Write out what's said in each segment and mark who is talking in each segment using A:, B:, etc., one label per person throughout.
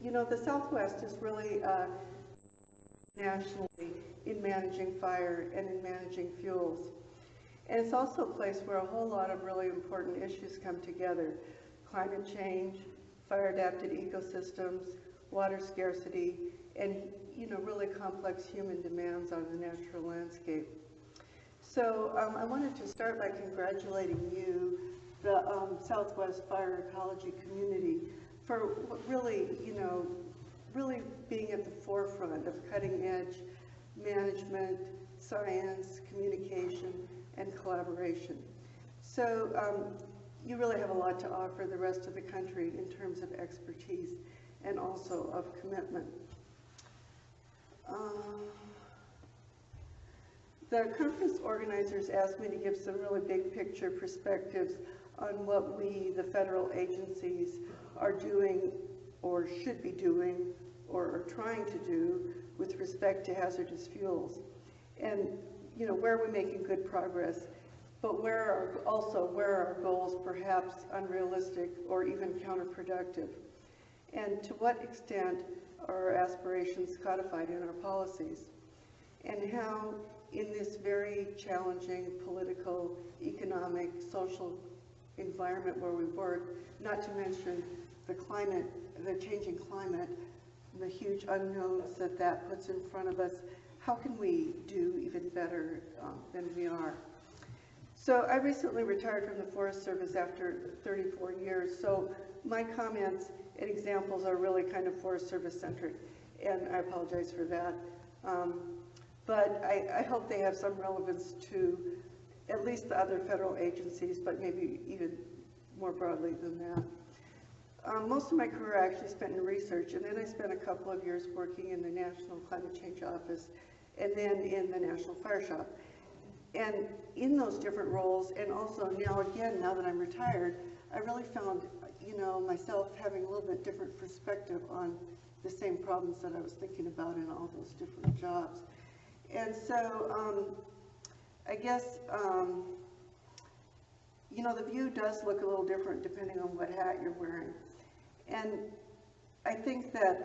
A: You know, the Southwest is really nationally in managing fire and in managing fuels. And it's also a place where a whole lot of really important issues come together. Climate change, fire-adapted ecosystems, water scarcity, and really complex human demands on the natural landscape. So I wanted to start by congratulating you, the Southwest Fire Ecology community, for really, really being at the forefront of cutting-edge management, science, communication, and collaboration. So you really have a lot to offer the rest of the country in terms of expertise and also of commitment. The conference organizers asked me to give some really big picture perspectives on what we, the federal agencies, are doing or should be doing or are trying to do with respect to hazardous fuels. And where we're making good progress, but where are our goals perhaps unrealistic or even counterproductive? And to what extent are our aspirations codified in our policies? And how, in this very challenging political, economic, social environment where we work, not to mention the climate, the changing climate, the huge unknowns that puts in front of us, how can we do even better than we are? So I recently retired from the Forest Service after 34 years, so my comments and examples are really kind of Forest Service centric, and I apologize for that. But I hope they have some relevance to at least the other federal agencies, but maybe even more broadly than that. Most of my career I actually spent in research, and then I spent a couple of years working in the National Climate Change Office, and then in the National Fire Shop. And in those different roles, and also now that I'm retired, I really found, myself having a little bit different perspective on the same problems that I was thinking about in all those different jobs. And so, I guess, the view does look a little different depending on what hat you're wearing. And I think that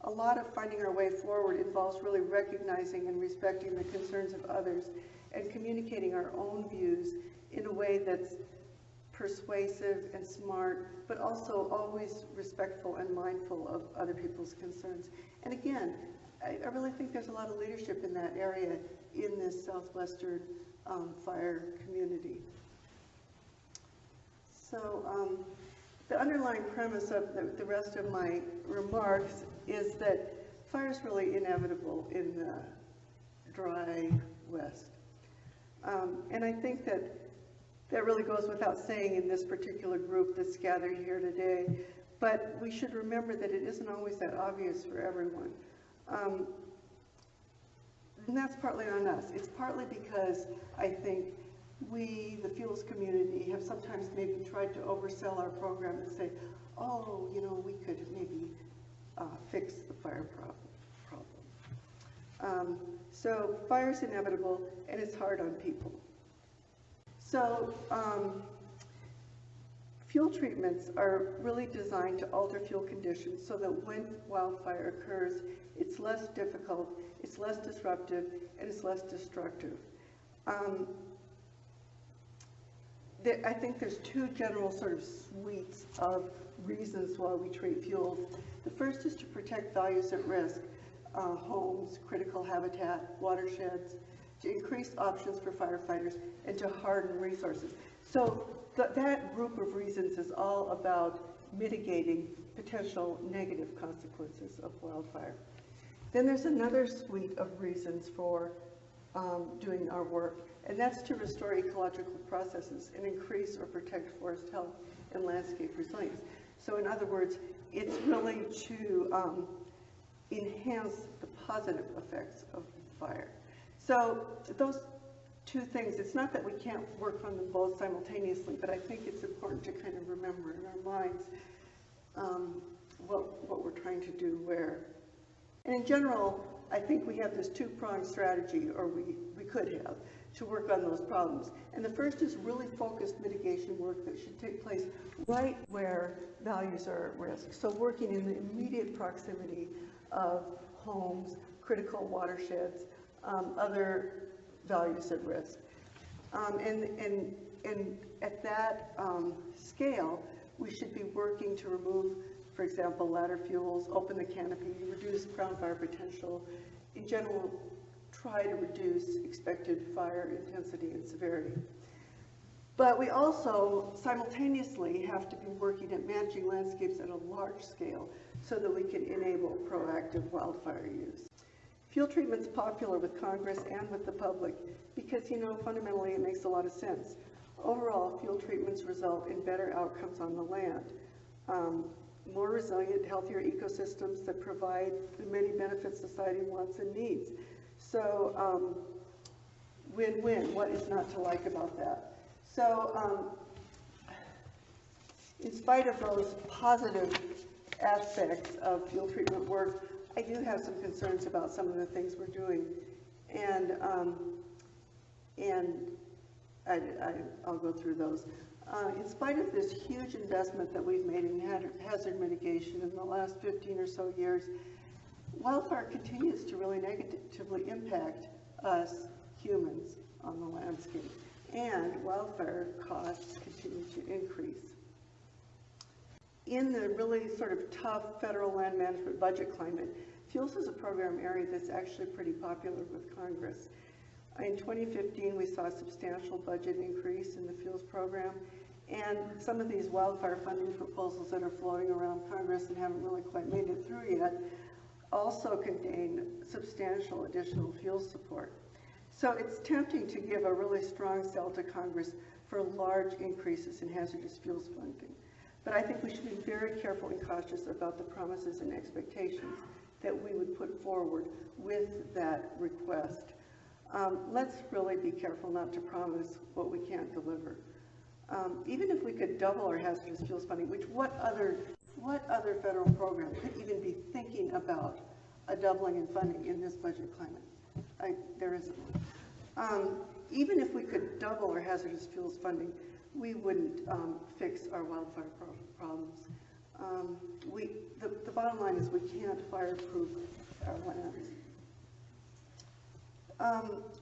A: a lot of finding our way forward involves really recognizing and respecting the concerns of others and communicating our own views in a way that's persuasive and smart, but also always respectful and mindful of other people's concerns. And again, I really think there's a lot of leadership in that area in this Southwestern fire community. So the underlying premise of the rest of my remarks is that fire is really inevitable in the dry West. And I think that really goes without saying in this particular group that's gathered here today, but we should remember that it isn't always that obvious for everyone. And that's partly on us. It's partly because I think we, the fuels community, have sometimes maybe tried to oversell our program and say, oh, we could maybe fix the fire problem. So fire's inevitable, and it's hard on people. So fuel treatments are really designed to alter fuel conditions so that when wildfire occurs, it's less difficult, it's less disruptive, and it's less destructive. I think there's two general sort of suites of reasons why we treat fuels. The first is to protect values at risk, homes, critical habitat, watersheds, to increase options for firefighters, and to harden resources. So that group of reasons is all about mitigating potential negative consequences of wildfire. Then there's another suite of reasons for doing our work, and that's to restore ecological processes and increase or protect forest health and landscape resilience. So in other words, it's really to enhance the positive effects of fire. So those two things, it's not that we can't work on them both simultaneously, but I think it's important to kind of remember in our minds what we're trying to do where. And in general, I think we have this two-pronged strategy, or we could have, to work on those problems. And the first is really focused mitigation work that should take place right where values are at risk. So working in the immediate proximity of homes, critical watersheds, other values at risk. And at that scale, we should be working to remove, for example, ladder fuels, open the canopy, reduce ground fire potential, in general, try to reduce expected fire intensity and severity. But we also simultaneously have to be working at managing landscapes at a large scale so that we can enable proactive wildfire use. Fuel treatment's popular with Congress and with the public because, you know, fundamentally it makes a lot of sense. Overall, fuel treatments result in better outcomes on the land. More resilient, healthier ecosystems that provide the many benefits society wants and needs. So win-win, what is not to like about that? So in spite of those positive aspects of fuel treatment work, I do have some concerns about some of the things we're doing. And I'll go through those. In spite of this huge investment that we've made in hazard mitigation in the last 15 or so years, wildfire continues to really negatively impact us humans on the landscape, and wildfire costs continue to increase. In the really sort of tough federal land management budget climate, fuels is a program area that's actually pretty popular with Congress. In 2015, we saw a substantial budget increase in the fuels program, and some of these wildfire funding proposals that are floating around Congress and haven't really quite made it through yet also contain substantial additional fuel support. So it's tempting to give a really strong sell to Congress for large increases in hazardous fuels funding. But I think we should be very careful and cautious about the promises and expectations that we would put forward with that request. Let's really be careful not to promise what we can't deliver. Even if we could double our hazardous fuels funding, which what other federal program could even be thinking about a doubling in funding in this budget climate? There isn't one. Even if we could double our hazardous fuels funding, we wouldn't fix our wildfire problems. The bottom line is we can't fireproof our lands.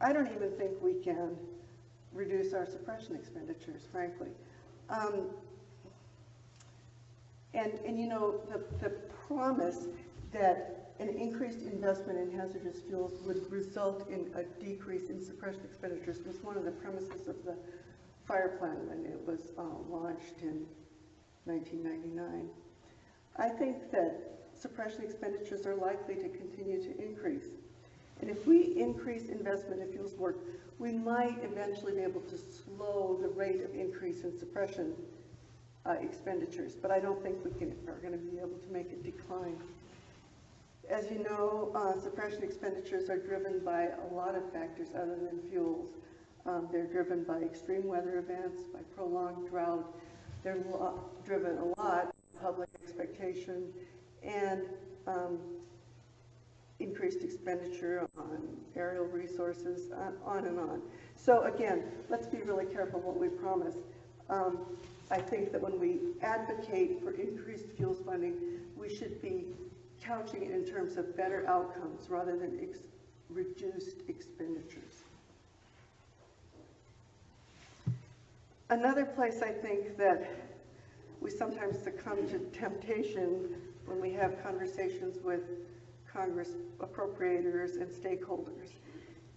A: I don't even think we can reduce our suppression expenditures, frankly. And you know, the promise that an increased investment in hazardous fuels would result in a decrease in suppression expenditures was one of the premises of the fire plan when it was launched in 1999. I think that suppression expenditures are likely to continue to increase. And if we increase investment in fuels work, we might eventually be able to slow the rate of increase in suppression expenditures, but I don't think we are going to be able to make it decline. As you know, suppression expenditures are driven by a lot of factors other than fuels. They're driven by extreme weather events, by prolonged drought. They're driven a lot by public expectation and increased expenditure on aerial resources, on and on. So again, let's be really careful what we promise. I think that when we advocate for increased fuels funding, we should be couching it in terms of better outcomes rather than reduced expenditures. Another place I think that we sometimes succumb to temptation when we have conversations with Congress appropriators and stakeholders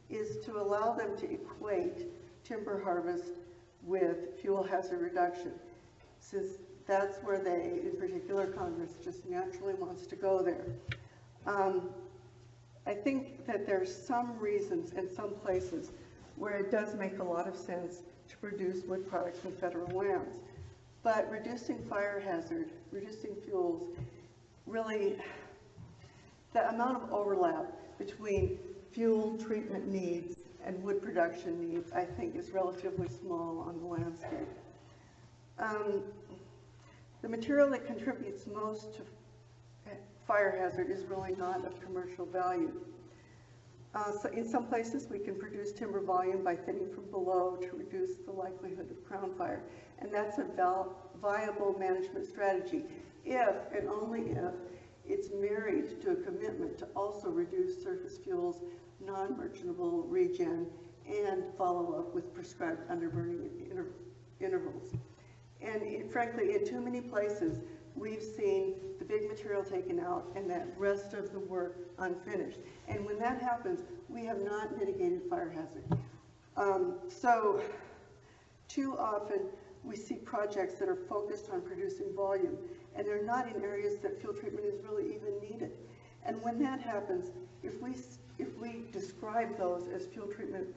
A: is to allow them to equate timber harvest with fuel hazard reduction, since that's where they, in particular Congress, just naturally wants to go there. I think that there's some reasons in some places where it does make a lot of sense to produce wood products from federal lands. But reducing fire hazard, reducing fuels, really, the amount of overlap between fuel treatment needs and wood production needs, I think, is relatively small on the landscape. The material that contributes most to fire hazard is really not of commercial value. So in some places, we can produce timber volume by thinning from below to reduce the likelihood of crown fire. And that's a viable management strategy if and only if it's married to a commitment to also reduce surface fuels, non-merchantable regen, and follow up with prescribed underburning intervals. And frankly, in too many places, we've seen the big material taken out and that rest of the work unfinished. And when that happens, we have not mitigated fire hazard. So too often we see projects that are focused on producing volume, and they're not in areas that fuel treatment is really even needed. And when that happens, if we describe those as fuel treatment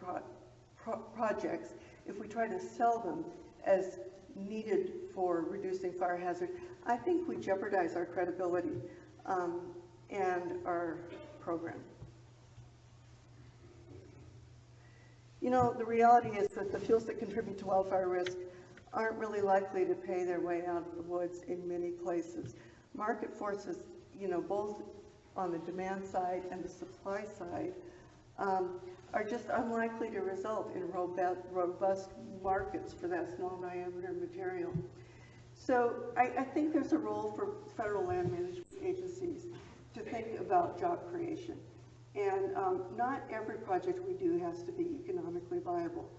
A: projects, if we try to sell them as needed for reducing fire hazard, I think we jeopardize our credibility and our program. You know, the reality is that the fuels that contribute to wildfire risk aren't really likely to pay their way out of the woods in many places. Market forces, you know, both on the demand side and the supply side, are just unlikely to result in robust markets for that small diameter material. So I think there's a role for federal land management agencies to think about job creation. And not every project we do has to be economically viable.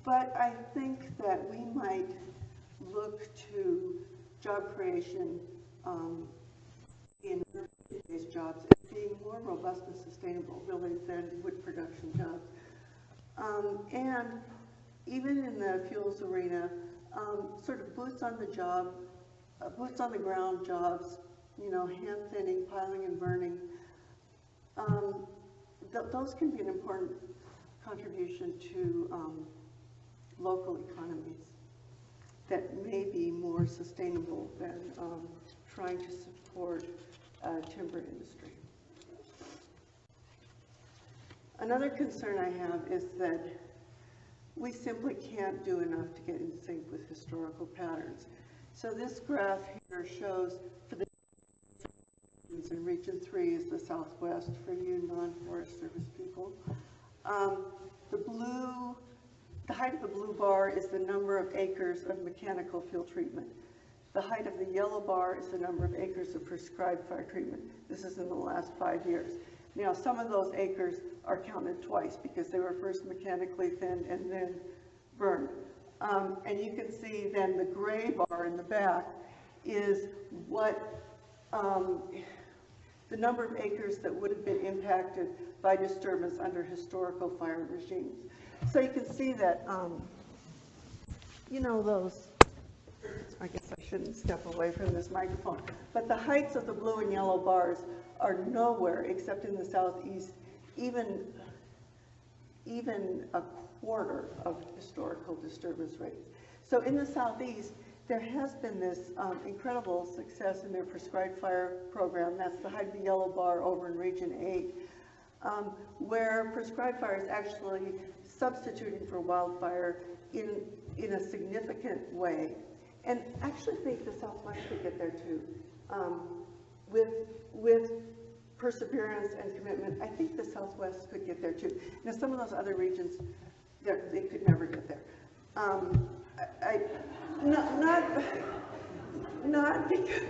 A: But I think that we might look to job creation in these jobs as being more robust and sustainable, really, than wood production jobs. And even in the fuels arena, sort of boots on the job, boots on the ground jobs, you know, hand thinning, piling and burning, those can be an important contribution to local economies that may be more sustainable than trying to support timber industry. Another concern I have is that we simply can't do enough to get in sync with historical patterns. So this graph here shows for the in Region 3 is the Southwest for you non-Forest Service people. The height of the blue bar is the number of acres of mechanical fuel treatment. The height of the yellow bar is the number of acres of prescribed fire treatment. This is in the last 5 years. Now, some of those acres are counted twice because they were first mechanically thinned and then burned. And you can see then the gray bar in the back is what the number of acres that would have been impacted by disturbance under historical fire regimes. So you can see that, you know, those, I guess I shouldn't step away from this microphone, but the heights of the blue and yellow bars are nowhere except in the southeast, even a quarter of historical disturbance rates. So in the southeast, there has been this incredible success in their prescribed fire program. That's the height of the yellow bar over in Region 8, where prescribed fire is actually substituting for wildfire in a significant way. And actually think the Southwest could get there too. With perseverance and commitment, I think the Southwest could get there too. Now some of those other regions, they could never get there. Not because,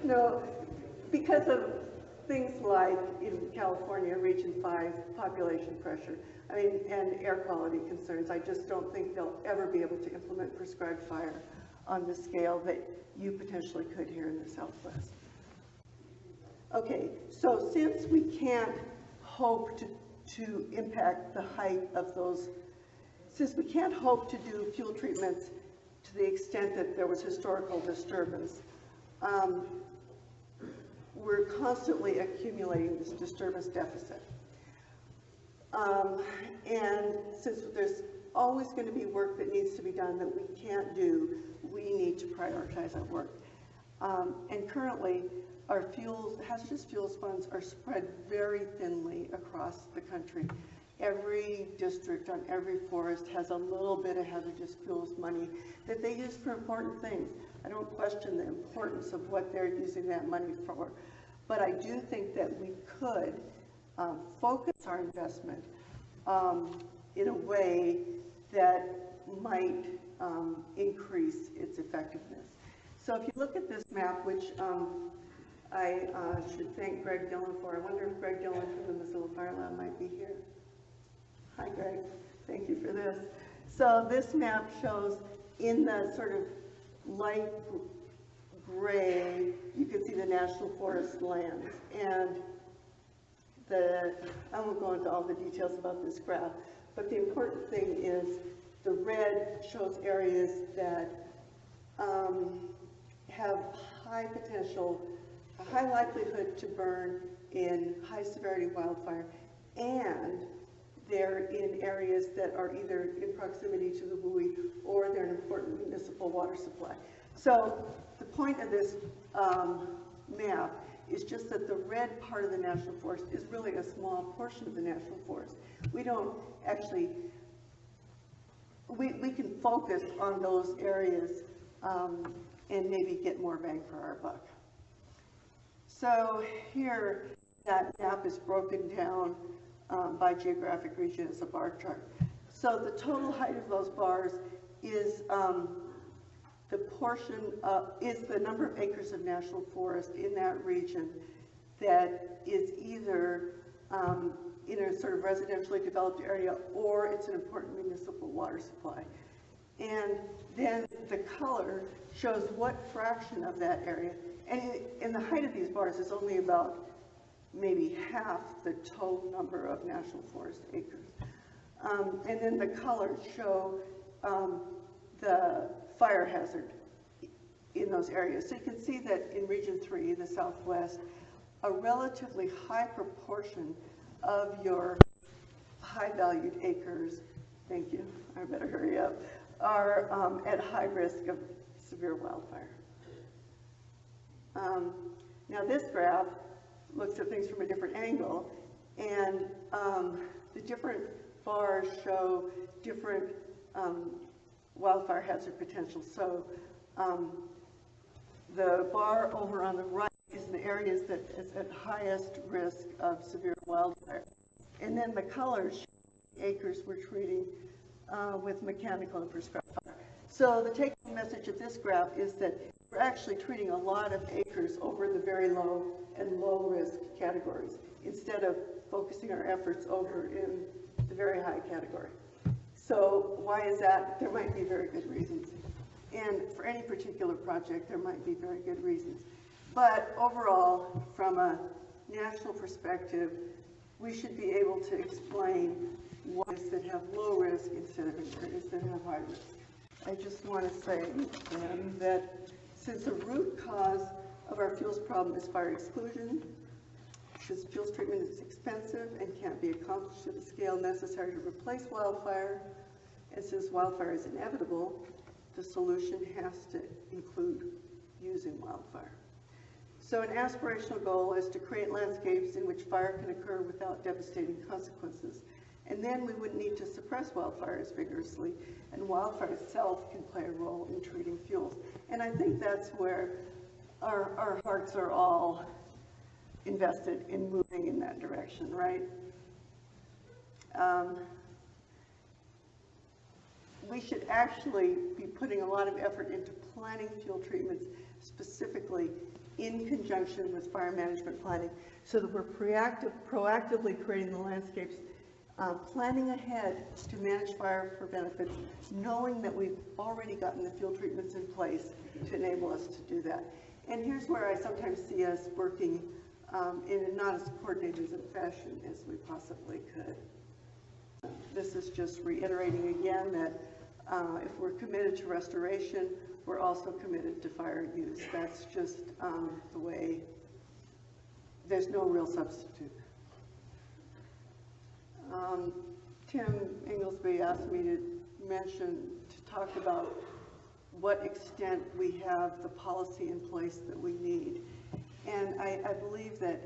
A: no, because of things like in California, Region 5, population pressure, I mean, and air quality concerns. I just don't think they'll ever be able to implement prescribed fire on the scale that you potentially could here in the Southwest. Okay, so since we can't hope to impact the height of those, since we can't hope to do fuel treatments to the extent that there was historical disturbance, we're constantly accumulating this disturbance deficit. And since there's always going to be work that needs to be done that we can't do, we need to prioritize our work. And currently, our hazardous fuels funds are spread very thinly across the country. Every district on every forest has a little bit of hazardous fuels money that they use for important things. I don't question the importance of what they're using that money for, but I do think that we could focus our investment in a way that might increase its effectiveness. So if you look at this map, which I should thank Greg Dillon for. I wonder if Greg Dillon from the Mozilla Fire Lab might be here. Hi, Greg. Thank you for this. So this map shows in the sort of light gray, you can see the National Forest lands. And I won't go into all the details about this graph, but the important thing is the red shows areas that have high potential, a high likelihood to burn in high severity wildfire, and they're in areas that are either in proximity to the buoy or they're an important municipal water supply. So the point of this map is just that the red part of the national forest is really a small portion of the national forest. We don't actually, we can focus on those areas and maybe get more bang for our buck. So here, that map is broken down by geographic region as a bar chart. So the total height of those bars is the portion is the number of acres of national forest in that region that is either in a sort of residentially developed area or it's an important municipal water supply. And then the color shows what fraction of that area, and the height of these bars is only about maybe half the total number of national forest acres. And then the colors show the fire hazard in those areas. So you can see that in Region 3, the Southwest, a relatively high proportion of your high-valued acres, thank you, I better hurry up, are at high risk of severe wildfire. Now this graph looks at things from a different angle, and the different bars show different wildfire hazard potential. So the bar over on the right is the areas that is at highest risk of severe wildfire. And then the colors show the acres we're treating with mechanical and prescribed fire. So the take-home message of this graph is that we're actually treating a lot of acres over the very low and low risk categories instead of focusing our efforts over in the very high category. So why is that? There might be very good reasons. And for any particular project, there might be very good reasons. But overall, from a national perspective, we should be able to explain areas that have low risk instead of areas that have high risk. I just want to say that since the root cause of our fuels problem is fire exclusion, since fuels treatment is expensive and can't be accomplished at the scale necessary to replace wildfire, and since wildfire is inevitable, the solution has to include using wildfire. So an aspirational goal is to create landscapes in which fire can occur without devastating consequences. And then we wouldn't need to suppress wildfires vigorously, and wildfire itself can play a role in treating fuels. And I think that's where our hearts are all invested in moving in that direction, right? We should actually be putting a lot of effort into planning fuel treatments specifically in conjunction with fire management planning so that we're proactively creating the landscapes, planning ahead to manage fire for benefits, knowing that we've already gotten the fuel treatments in place to enable us to do that. And here's where I sometimes see us working in not as coordinated a fashion as we possibly could. This is just reiterating again that if we're committed to restoration, we're also committed to fire use. That's just the way, there's no real substitute. Tim Inglesby asked me to talk about what extent we have the policy in place that we need. And I believe that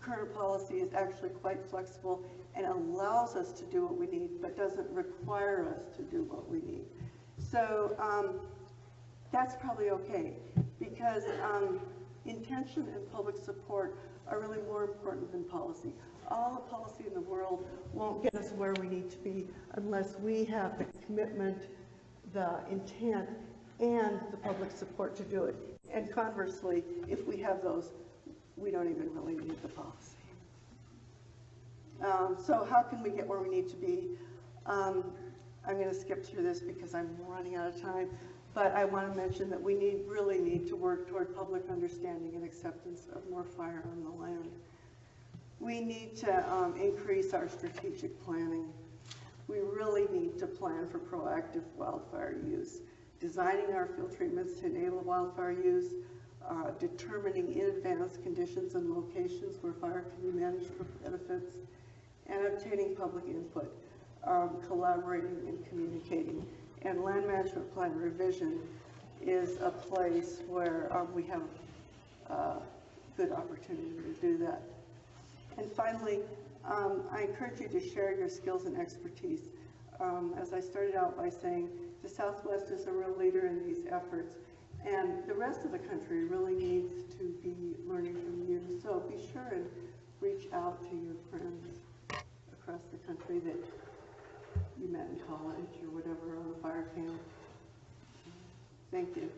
A: current policy is actually quite flexible and allows us to do what we need, but doesn't require us to do what we need. So that's probably okay, because intention and public support are really more important than policy. All the policy in the world won't get us where we need to be unless we have the commitment, the intent, and the public support to do it. And conversely, if we have those, we don't even really need the policy. So how can we get where we need to be? I'm going to skip through this because I'm running out of time, but I want to mention that we really need to work toward public understanding and acceptance of more fire on the land. We need to increase our strategic planning. We really need to plan for proactive wildfire use, designing our field treatments to enable wildfire use, determining in advance conditions and locations where fire can be managed for benefits, and obtaining public input, collaborating and communicating. And land management plan revision is a place where we have a good opportunity to do that. And finally, I encourage you to share your skills and expertise. As I started out by saying, the Southwest is a real leader in these efforts, and the rest of the country really needs to be learning from you. So be sure and reach out to your friends across the country that you met in college or whatever on the fire camp. Thank you.